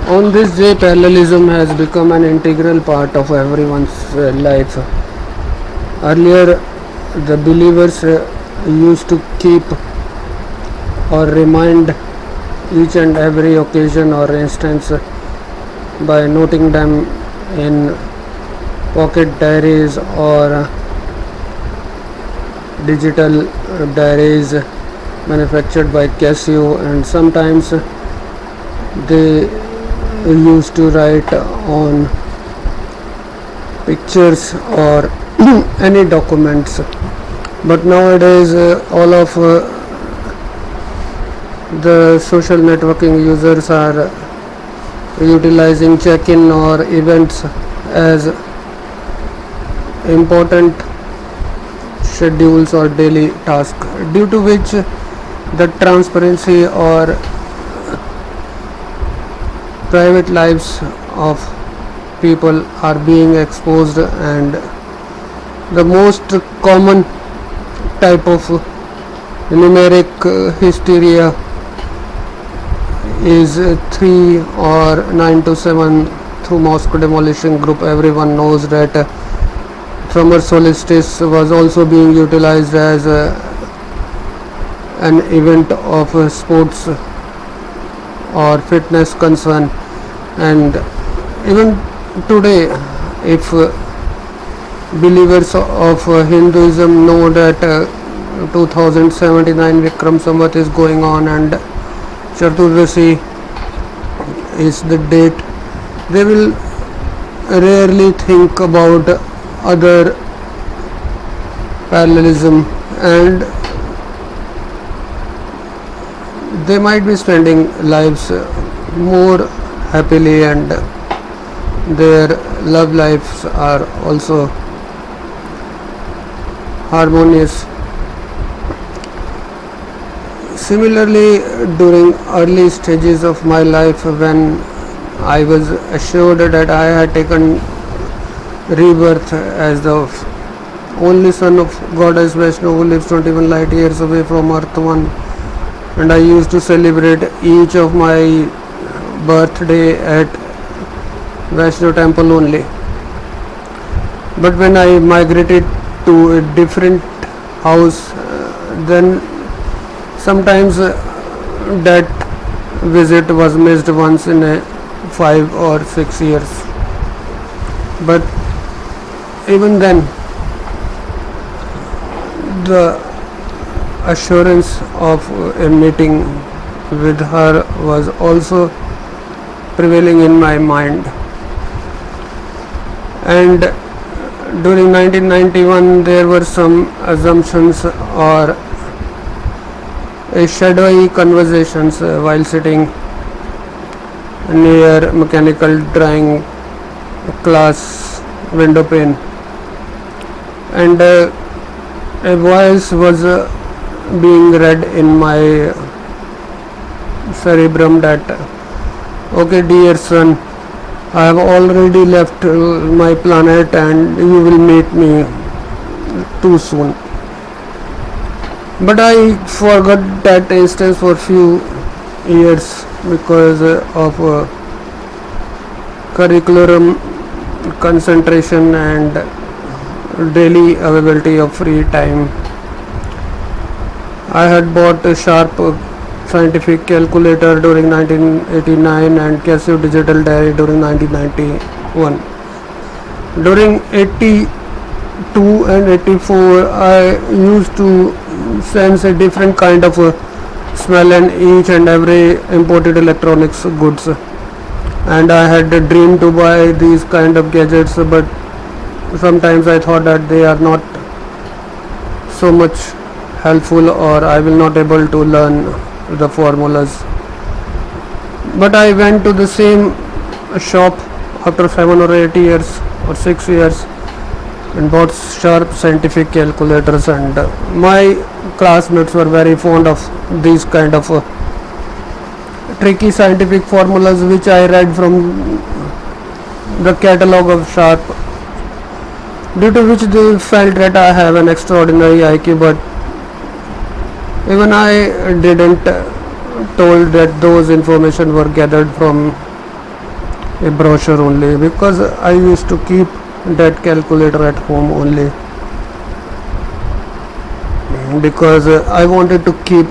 On this day, parallelism has become an integral part of everyone's life. Earlier, the believers used to keep or remind each and every occasion or instance by noting them in pocket diaries or digital diaries manufactured by Casio, and sometimes they used to write on pictures or any documents. But nowadays, all of the social networking users are utilizing check-in or events as important schedules or daily tasks, due to which the transparency or private lives of people are being exposed, and the most common type of numeric hysteria is 3 or 9 to 7 through mosque demolition group. Everyone knows that summer solstice was also being utilized as an event of sports or fitness concern, and even today, if believers of Hinduism know that 2079 Vikram Samvat is going on and Chaturdasi is the date, they will rarely think about other parallelism, and they might be spending lives more happily, and their love lives are also harmonious. Similarly, during early stages of my life, when I was assured that I had taken rebirth as the only son of Goddess Vaishno who lives 21 light years away from Earth 1, and I used to celebrate each of my birthday at Vaishno temple only. But when I migrated to a different house, then sometimes that visit was missed once in a 5 or 6 years. But even then, the assurance of a meeting with her was also prevailing in my mind. And during 1991, there were some assumptions or a shadowy conversations while sitting near mechanical drawing class window pane, and a voice was being read in my cerebrum that, okay dear son, I have already left my planet and you will meet me too soon. But I forgot that instance for few years because of curriculum concentration and daily availability of free time. I had bought a Sharp scientific calculator during 1989 and Casio digital diary during 1991. During 82 and 84, I used to sense a different kind of smell in each and every imported electronics goods, and I had a dream to buy these kind of gadgets, but sometimes I thought that they are not so much helpful or I will not able to learn the formulas. But I went to the same shop after 7 or 8 years or 6 years and bought Sharp scientific calculators, and my classmates were very fond of these kind of tricky scientific formulas which I read from the catalog of Sharp, due to which they felt that I have an extraordinary IQ, but even I didn't told that those information were gathered from a brochure only, because I used to keep that calculator at home only, because I wanted to keep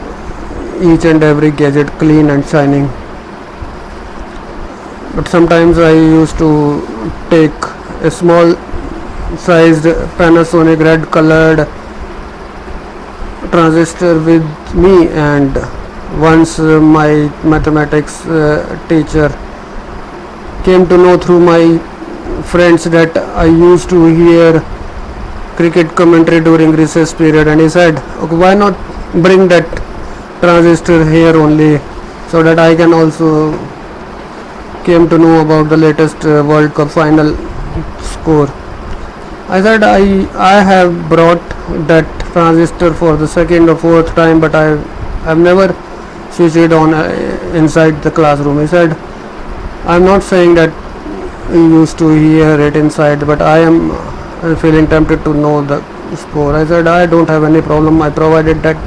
each and every gadget clean and shining. But sometimes I used to take a small sized Panasonic red colored transistor with me, and once my mathematics teacher came to know through my friends that I used to hear cricket commentary during recess period, and he said, okay, why not bring that transistor here only, so that I can also came to know about the latest World Cup final score. I said I have brought that transistor for the second or fourth time, but I've never switched it on inside the classroom. He said, I'm not saying that you used to hear it inside, but I am feeling tempted to know the score. I said, I don't have any problem. I provided that.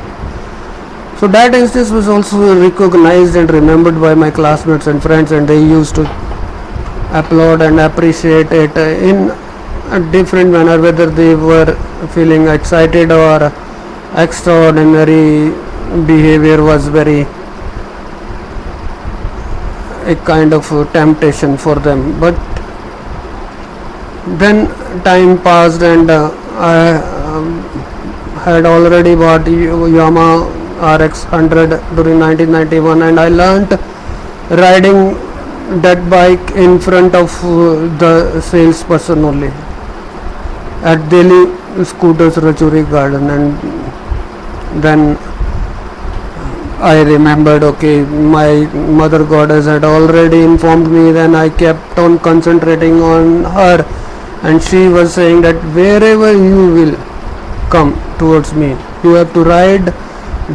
So that instance was also recognized and remembered by my classmates and friends, and they used to applaud and appreciate it in a different manner, whether they were feeling excited or extraordinary behavior was very a kind of temptation for them. But then time passed, and I had already bought Yamaha RX 100 during 1991, and I learnt riding that bike in front of the salesperson only at Delhi Scooters Rachuri Garden. And then I remembered, okay, my mother goddess had already informed me. Then I kept on concentrating on her, and she was saying that wherever you will come towards me, you have to ride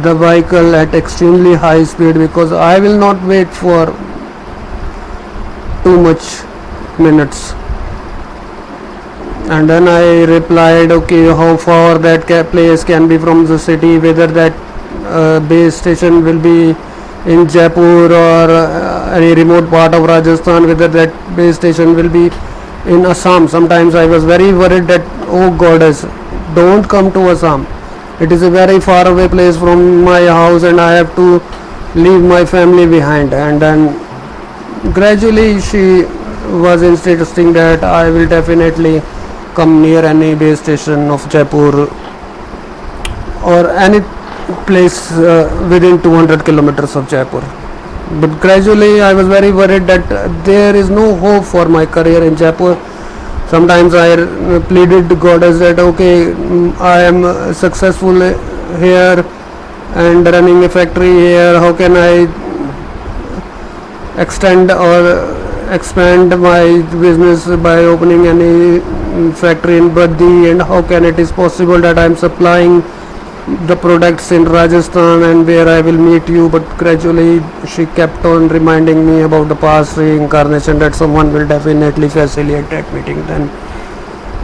the vehicle at extremely high speed, because I will not wait for too much minutes. And then I replied, okay, how far that place can be from the city, whether that base station will be in Jaipur or any remote part of Rajasthan, whether that base station will be in Assam. Sometimes I was very worried that, oh goddess, don't come to Assam. It is a very far away place from my house, and I have to leave my family behind. And then gradually she was insisting that I will definitely come near any base station of Jaipur or any place within 200 kilometers of Jaipur. But gradually I was very worried that there is no hope for my career in Jaipur. Sometimes I pleaded to goddess that, okay, I am successful here and running a factory here. How can I extend or expand my business by opening any factory in Baddi, and how can it is possible that I am supplying the products in Rajasthan and where I will meet you. But gradually she kept on reminding me about the past reincarnation, that someone will definitely facilitate that meeting. Then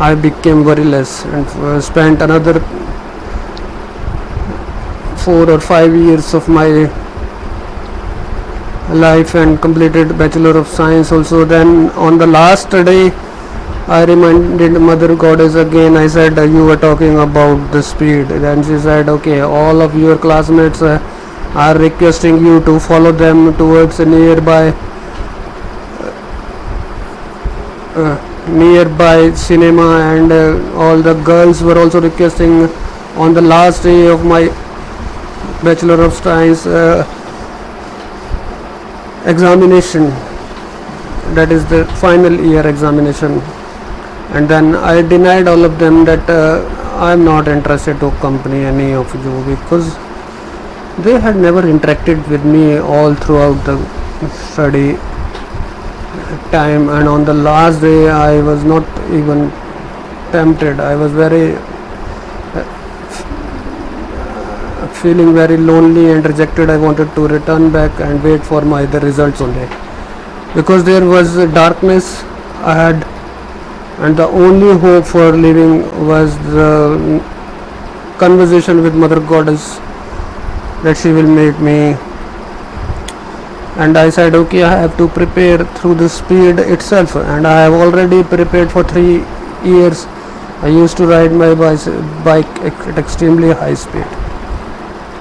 I became worryless and spent another 4 or 5 years of my life and completed Bachelor of Science also. Then on the last day I reminded Mother Goddess again. I said, you were talking about the speed. Then she said, okay, all of your classmates are requesting you to follow them towards a nearby cinema, and all the girls were also requesting on the last day of my Bachelor of Science examination, that is the final year examination. And then I denied all of them that I am not interested to accompany any of you, because they had never interacted with me all throughout the study time. And on the last day I was not even tempted. I was very feeling very lonely and rejected. I wanted to return back and wait for the results only, because there was darkness ahead, and the only hope for living was the conversation with Mother Goddess, that she will make me and I said, okay, I have to prepare through the speed itself, and I have already prepared for 3 years. I used to ride my bike at extremely high speed,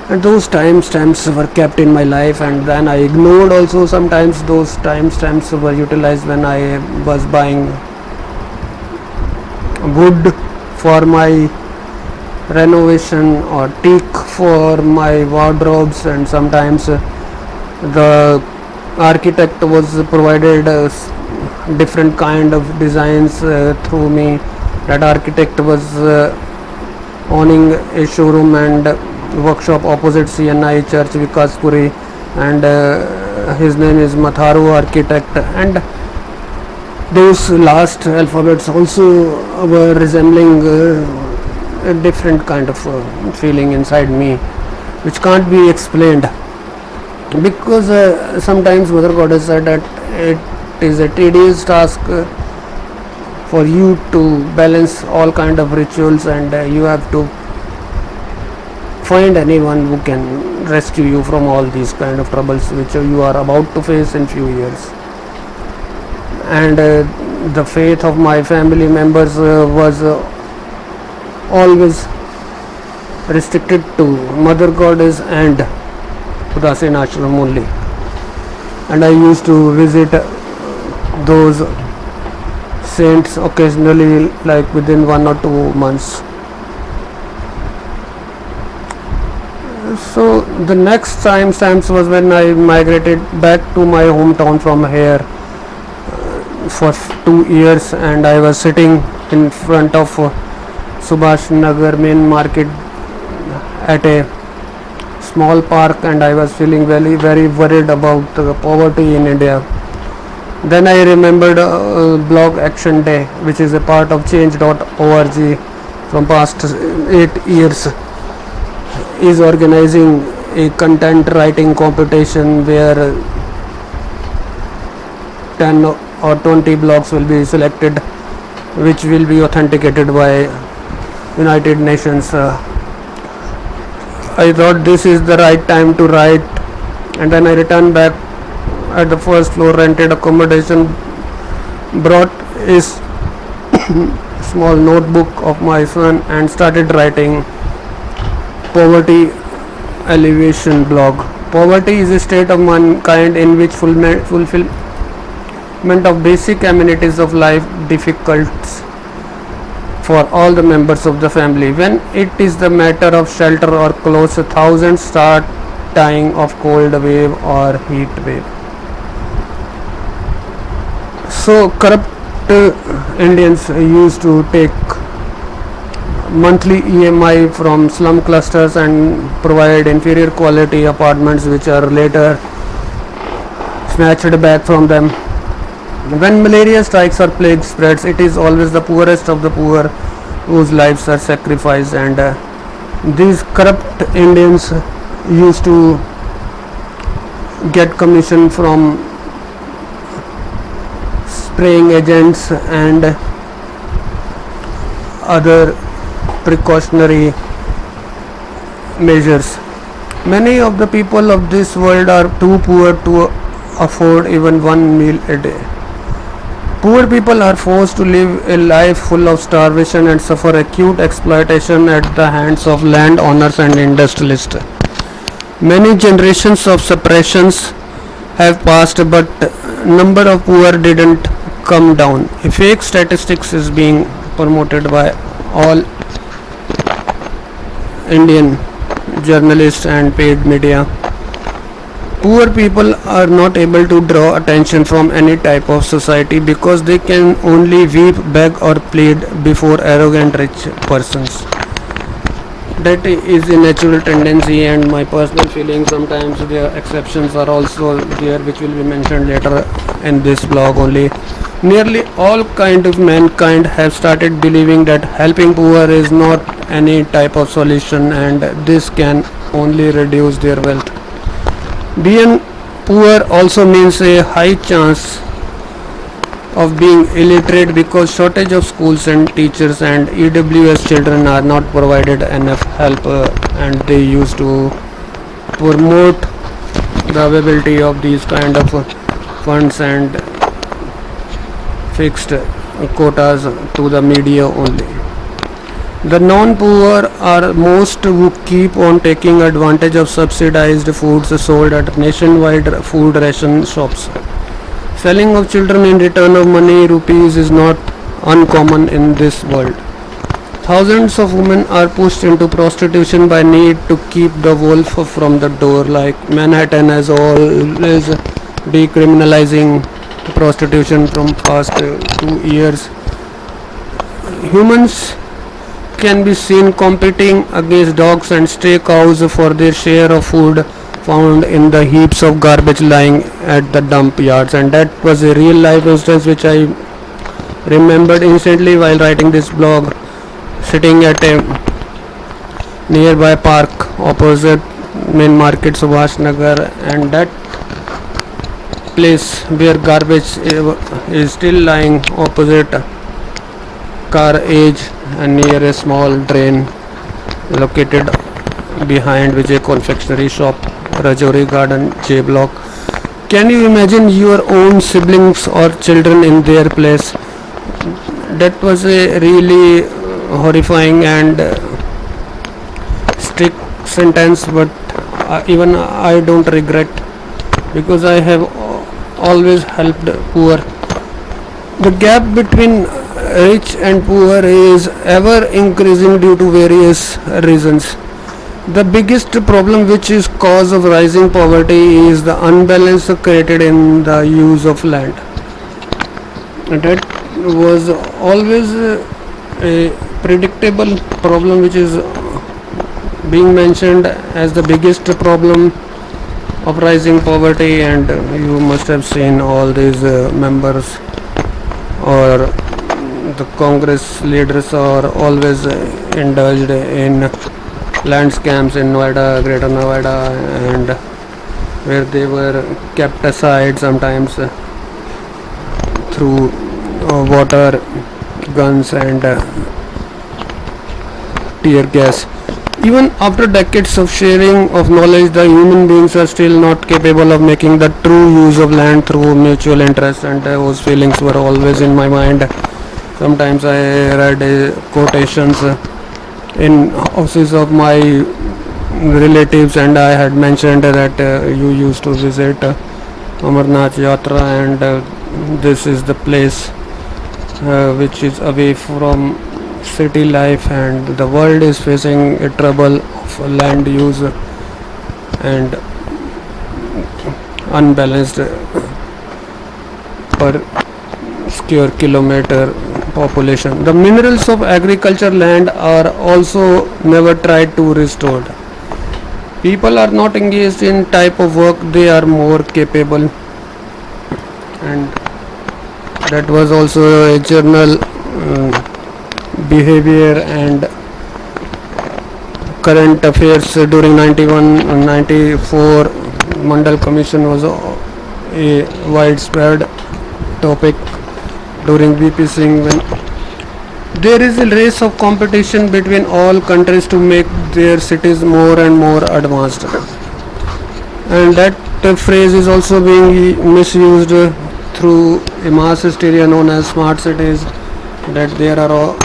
and those timestamps were kept in my life, and then I ignored also. Sometimes those timestamps were utilized when I was buying wood for my renovation or teak for my wardrobes, and sometimes the architect was provided different kind of designs through me. That architect was owning a showroom and workshop opposite CNI Church, Vikaspuri, and his name is Matharu Architect, and those last alphabets also were resembling a different kind of feeling inside me, which can't be explained, because sometimes Mother Goddess said that it is a tedious task for you to balance all kind of rituals, and you have to find anyone who can rescue you from all these kind of troubles which you are about to face in few years. And the faith of my family members was always restricted to Mother Goddess and Udasin Ashram only, and I used to visit those saints occasionally, like within 1 or 2 months. So the next timestamps was when I migrated back to my hometown from here for 2 years, and I was sitting in front of Subhash Nagar main market at a small park, and I was feeling very worried about poverty in India. Then I remembered Blog Action Day, which is a part of change.org from past 8 years, is organizing a content writing competition where 10 or 20 blogs will be selected, which will be authenticated by United Nations. I thought this is the right time to write, and then I returned back at the first floor, rented accommodation, brought a small notebook of my son, and started writing poverty alleviation blog. Poverty is a state of mankind in which fulfillment of basic amenities of life difficulties for all the members of the family. When it is the matter of shelter or clothes, thousands start dying of cold wave or heat wave. So corrupt Indians used to take monthly EMI from slum clusters and provide inferior quality apartments, which are later snatched back from them. When malaria strikes or plague spreads, it is always the poorest of the poor whose lives are sacrificed, and these corrupt Indians used to get commission from spraying agents and other precautionary measures. Many of the people of this world are too poor to afford even one meal a day. Poor people are forced to live a life full of starvation and suffer acute exploitation at the hands of landowners and industrialists. Many generations of suppressions have passed, but number of poor didn't come down. A fake statistics is being promoted by all Indian journalists and paid media. Poor people are not able to draw attention from any type of society because they can only weep, beg or plead before arrogant rich persons. That is a natural tendency, and my personal feeling. Sometimes the exceptions are also there, which will be mentioned later in this blog only. Nearly all kind of mankind have started believing that helping poor is not any type of solution, and this can only reduce their wealth. Being poor also means a high chance of being illiterate because shortage of schools and teachers, and EWS children are not provided enough help, and they used to promote the availability of these kind of funds and fixed quotas to the media only. The non-poor are most who keep on taking advantage of subsidized foods sold at nationwide food ration shops. Selling of children in return of money rupees is not uncommon in this world. Thousands of women are pushed into prostitution by need to keep the wolf from the door, like Manhattan has always decriminalizing prostitution from past 2 years. Humans can be seen competing against dogs and stray cows for their share of food found in the heaps of garbage lying at the dump yards, and that was a real life instance which I remembered instantly while writing this blog, sitting at a nearby park opposite main market Subhash Nagar, and that place where garbage is still lying opposite car edge and near a small drain located behind Vijay Confectionery Shop, Rajouri Garden, J Block. Can you imagine your own siblings or children in their place? That was a really horrifying and strict sentence, but even I don't regret, because I have always helped poor. The gap between rich and poor is ever increasing due to various reasons. The biggest problem, which is cause of rising poverty, is the unbalance created in the use of land. That was always a predictable problem, which is being mentioned as the biggest problem of rising poverty, and you must have seen all these members or the Congress leaders are always indulged in land scams in Noida, Greater Noida, and where they were kept aside sometimes through water guns and tear gas. Even after decades of sharing of knowledge, the human beings are still not capable of making the true use of land through mutual interest, and those feelings were always in my mind. Sometimes I read quotations in houses of my relatives, and I had mentioned that you used to visit Amarnath Yatra, and this is the place which is away from city life, and the world is facing a trouble of land use and unbalanced per square kilometer population. The minerals of agriculture land are also never tried to restored. People are not engaged in type of work they are more capable, and that was also a journal behavior and current affairs during 91-94 Mandal Commission was a widespread topic during VP Singh, when there is a race of competition between all countries to make their cities more and more advanced, and that phrase is also being misused through a mass hysteria known as smart cities, that there are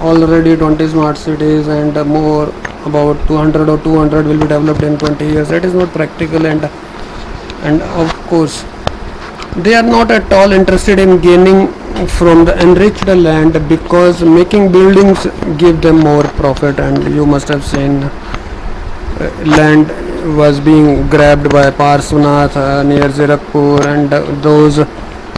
already 20 smart cities and more, about 200 or 200 will be developed in 20 years. That is not practical, and of course they are not at all interested in gaining from the enriched land, because making buildings give them more profit. And you must have seen land was being grabbed by Parsunath near Zirakpur, and those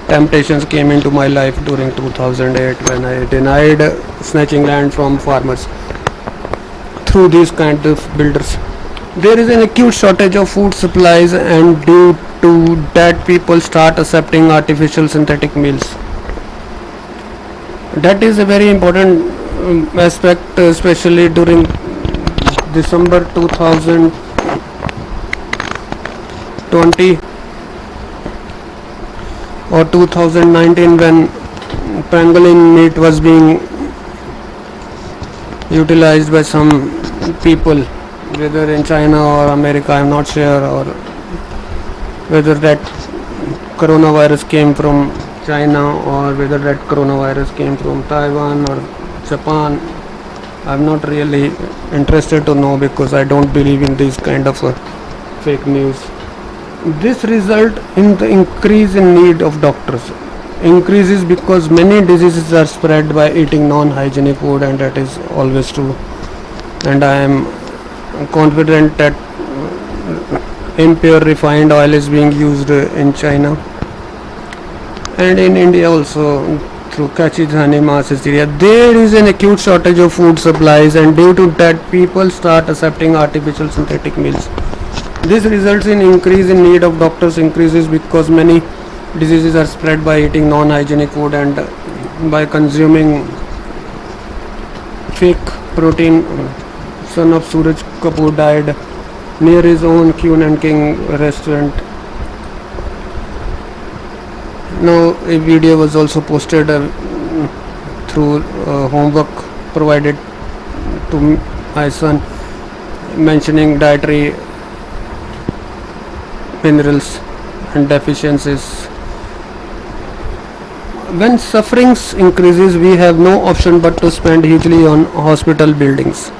temptations came into my life during 2008 when I denied snatching land from farmers through these kind of builders. There is an acute shortage of food supplies, and due to that people start accepting artificial synthetic meals. That is a very important aspect, especially during December 2020 or 2019, when pangolin meat was being utilized by some people, whether in China or America, I am not sure, or whether that coronavirus came from China or whether that coronavirus came from Taiwan or Japan. I'm not really interested to know because I don't believe in this kind of fake news. This result in the increase in need of doctors. Increases because many diseases are spread by eating non-hygienic food, and that is always true. And I am confident that impure refined oil is being used in China and in India also through Kachidhani mass hysteria. There is an acute shortage of food supplies, and due to that, people start accepting artificial synthetic meals. This results in increase in need of doctors. Increases because many diseases are spread by eating non-hygienic food and by consuming fake protein. Son of Suraj Kapoor died near his own Queen and King restaurant. Now a video was also posted through homework provided to my son mentioning dietary minerals and deficiencies. When sufferings increases, we have no option but to spend hugely on hospital buildings.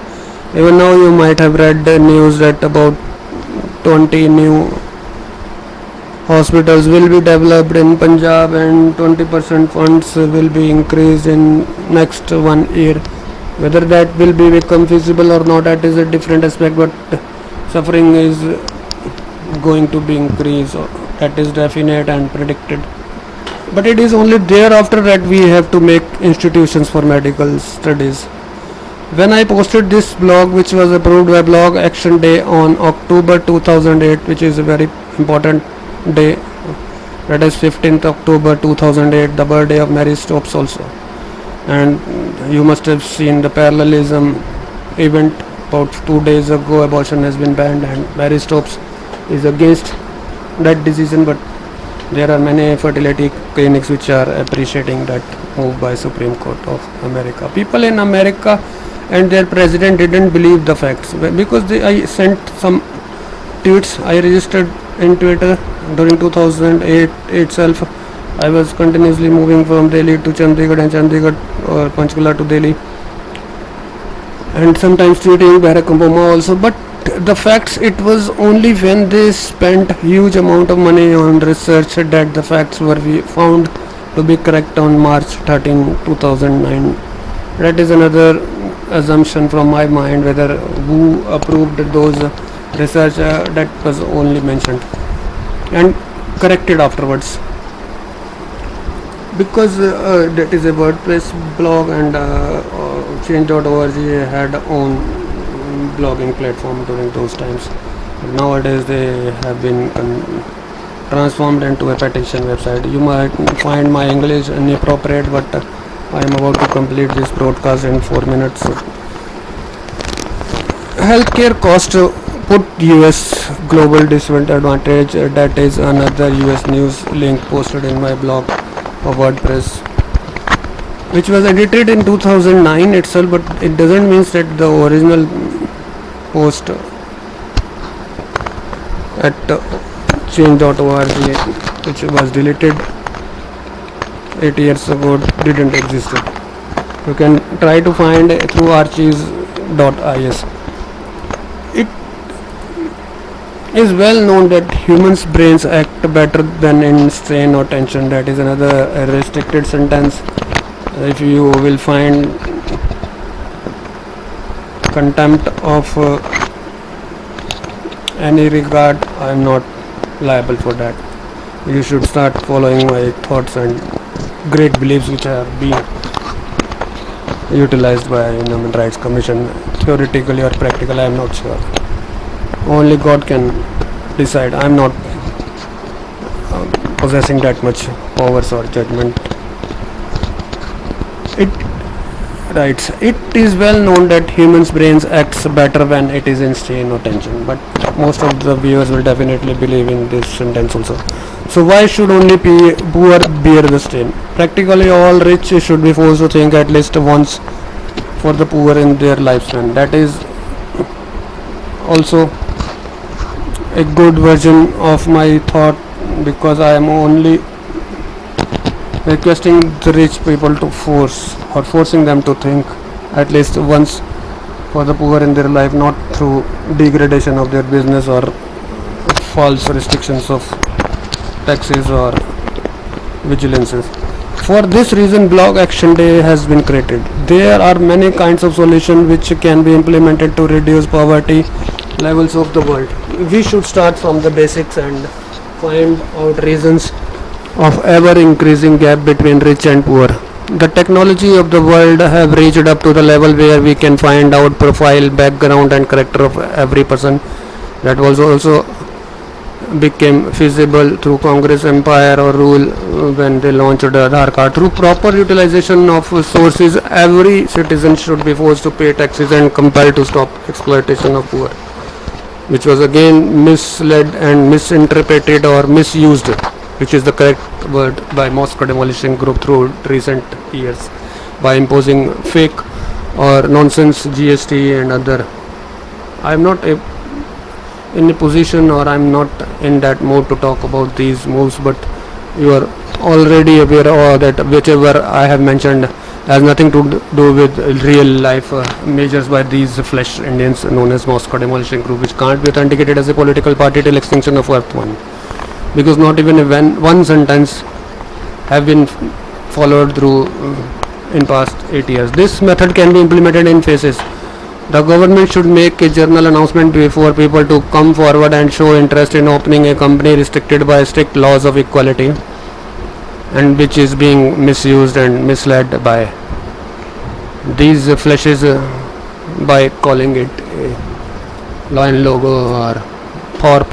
Even now you might have read the news that about 20 new hospitals will be developed in Punjab and 20% funds will be increased in next 1 year. Whether that will become feasible or not, that is a different aspect, but suffering is going to be increased. That is definite and predicted. But it is only thereafter that we have to make institutions for medical studies. When I posted this blog, which was approved by Blog Action Day on October 2008, which is a very important day, that is 15th October 2008, the birthday of Mary Stopes also. And you must have seen the parallelism event. About 2 days ago, abortion has been banned, and Mary Stopes is against that decision, but there are many fertility clinics which are appreciating that move by Supreme Court of America. People in America and their president didn't believe the facts because I sent some tweets. I registered in Twitter during 2008 itself. I was continuously moving from Delhi to Chandigarh and Chandigarh or Panchkula to Delhi, and sometimes tweeting Barack Obama also. But the facts, it was only when they spent huge amount of money on research that the facts were found to be correct on March 13, 2009. That is another assumption from my mind, whether who approved those research that was only mentioned and corrected afterwards, because that is a WordPress blog, and change.org had own blogging platform during those times. Nowadays they have been transformed into a petition website. You might find my English inappropriate, but I am about to complete this broadcast in 4 minutes. Healthcare cost put US global disadvantage. That is another US news link posted in my blog of WordPress, which was edited in 2009 itself, but it doesn't mean that the original post at change.org, which was deleted 8 years ago, didn't exist. You can try to find through archives.is. It is well known that humans' brains act better than in strain or tension. That is another restricted sentence. If you will find contempt of any regard, I am not liable for that. You should start following my thoughts and great beliefs which are being utilized by Human Rights Commission. Theoretically or practically, I am not sure. Only God can decide. I am not possessing that much powers or judgment. It writes, it is well known that humans' brains acts better when it is in strain or tension, but most of the viewers will definitely believe in this sentence also. So why should only poor bear the strain? Practically all rich should be forced to think at least once for the poor in their lifespan. That is also a good version of my thought, because I am only requesting the rich people to force or forcing them to think at least once for the poor in their life, not through degradation of their business or false restrictions of taxes or vigilances. For this reason, Block Action Day has been created. There are many kinds of solutions which can be implemented to reduce poverty levels of the world. We should start from the basics and find out reasons of ever increasing gap between rich and poor. The technology of the world have reached up to the level where we can find out profile, background and character of every person. That was also became feasible through Congress empire or rule when they launched the Aadhaar card. Through proper utilization of sources, every citizen should be forced to pay taxes and compelled to stop exploitation of poor, which was again misled and misinterpreted or misused, which is the correct word, by Moscow Demolition Group through recent years by imposing fake or nonsense GST and other. I am not in a position, or I'm not in that mode to talk about these moves, but you are already aware that whichever I have mentioned has nothing to do with real life measures by these flesh Indians known as Moscow Demolition Group, which can't be authenticated as a political party till extinction of Earth 1, because not even one sentence have been followed through in past 8 years. This method can be implemented in phases. The government should make a journal announcement before people to come forward and show interest in opening a company restricted by strict laws of equality, and which is being misused and misled by these flashes by calling it a lion logo or for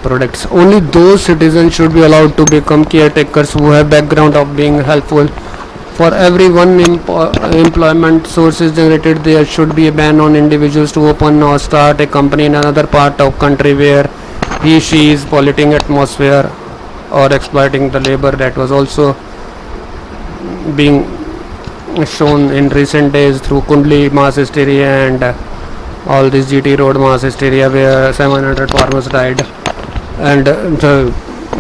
products. Only those citizens should be allowed to become caretakers who have background of being helpful. For every one employment source is generated, there should be a ban on individuals to open or start a company in another part of country where she is polluting atmosphere or exploiting the labor. That was also being shown in recent days through Kundli mass hysteria and all this GT road mass hysteria where 700 farmers died, and the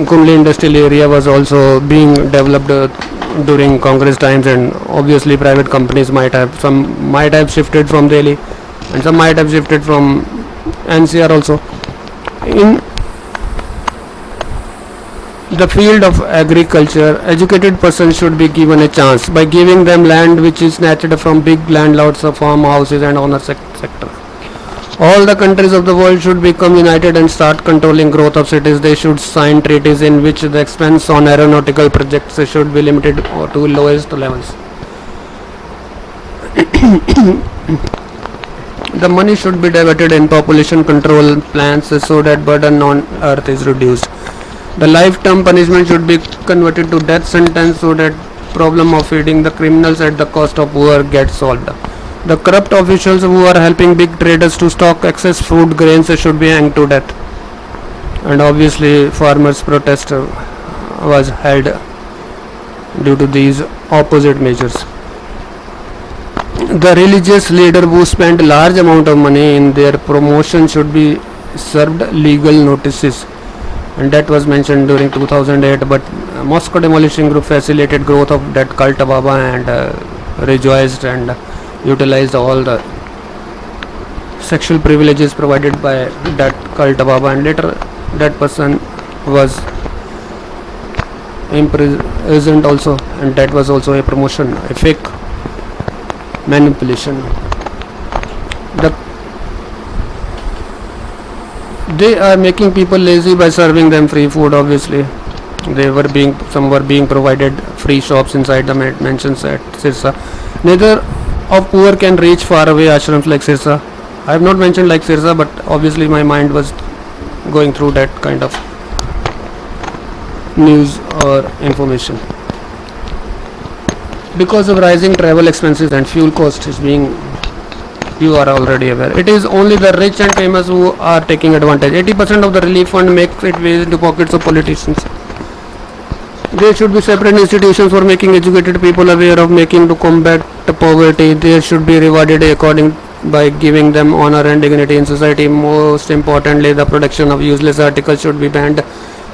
Kundli industrial area was also being developed during Congress times, and obviously private companies might have shifted from Delhi and some might have shifted from NCR also. In the field of agriculture, educated persons should be given a chance by giving them land which is snatched from big landlords of farmhouses and owner sector. All the countries of the world should become united and start controlling growth of cities. They should sign treaties in which the expense on aeronautical projects should be limited to lowest levels. The money should be diverted in population control plans so that burden on earth is reduced. The life-term punishment should be converted to death sentence so that problem of feeding the criminals at the cost of poor gets solved. The corrupt officials who are helping big traders to stock excess food grains should be hanged to death. And obviously farmers' protest was held due to these opposite measures. The religious leader who spent large amount of money in their promotion should be served legal notices, and that was mentioned during 2008, but Moscow Demolition Group facilitated growth of that cult Baba and rejoiced and utilized all the sexual privileges provided by that cult Baba, and later that person was imprisoned also, and that was also a promotion, a fake manipulation. They are making people lazy by serving them free food. Obviously some were being provided free shops inside the mansions at Sirsa. Neither of poor can reach far away ashrams like Sirsa. I have not mentioned like Sirsa, but obviously my mind was going through that kind of news or information. Because of rising travel expenses and fuel cost is being, you are already aware. It is only the rich and famous who are taking advantage. 80% of the relief fund makes its way into pockets of politicians. There should be separate institutions for making educated people aware of making to combat poverty. They should be rewarded according by giving them honor and dignity in society. Most importantly, the production of useless articles should be banned.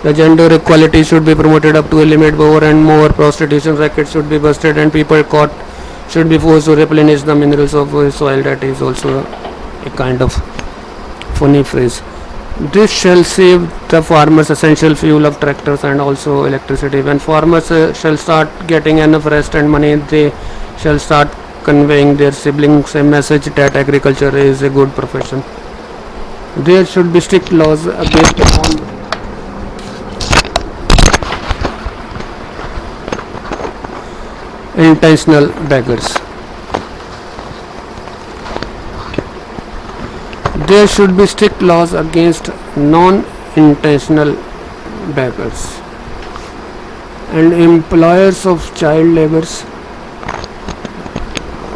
The gender equality should be promoted up to a limit. More and more prostitution rackets should be busted, and people caught should be forced to replenish the minerals of soil. That is also a kind of funny phrase. This shall save the farmers essential fuel of tractors and also electricity. When farmers shall start getting enough rest and money, they shall start conveying their siblings a message that agriculture is a good profession. There should be strict laws against intentional beggars. There should be strict laws against non-intentional beggars and employers of child laborers.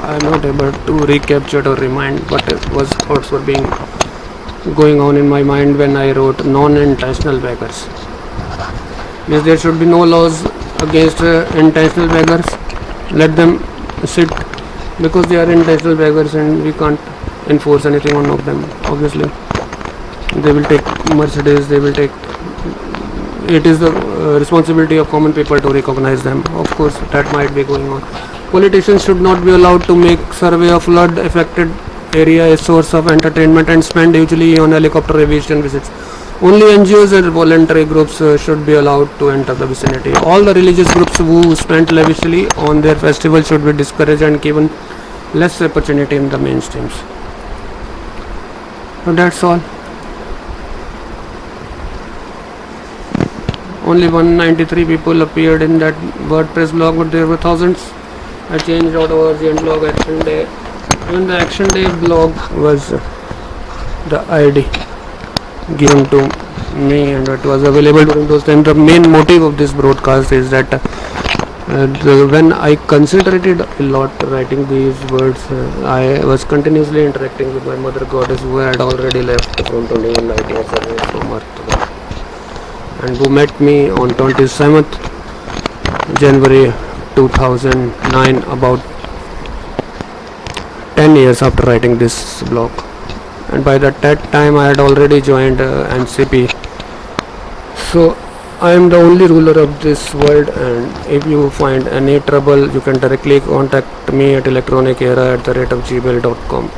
I am not able to recapture or remind what was thoughts were being going on in my mind when I wrote non-intentional beggars. Yes, there should be no laws against intentional beggars. Let them sit because they are intentional beggars and we can't enforce anything on them. Obviously, they will take Mercedes. They will take. It is the responsibility of common people to recognize them. Of course, that might be going on. Politicians should not be allowed to make survey of flood affected area a source of entertainment and spend hugely on helicopter aviation visits. Only NGOs and voluntary groups should be allowed to enter the vicinity. All the religious groups who spent lavishly on their festival should be discouraged and given less opportunity in the mainstreams. So that's all. Only 193 people appeared in that WordPress blog, but there were thousands. I changed .org and blog action day. Even the action day blog was the ID given to me and it was available during those times. The main motive of this broadcast is that when I concentrated a lot writing these words, I was continuously interacting with my mother goddess who had already left from 21 light years away from Earth and who met me on 27th January 2009, about 10 years after writing this blog. And by that time I had already joined NCP. So I am the only ruler of this world, and if you find any trouble you can directly contact me at electronicera@gmail.com.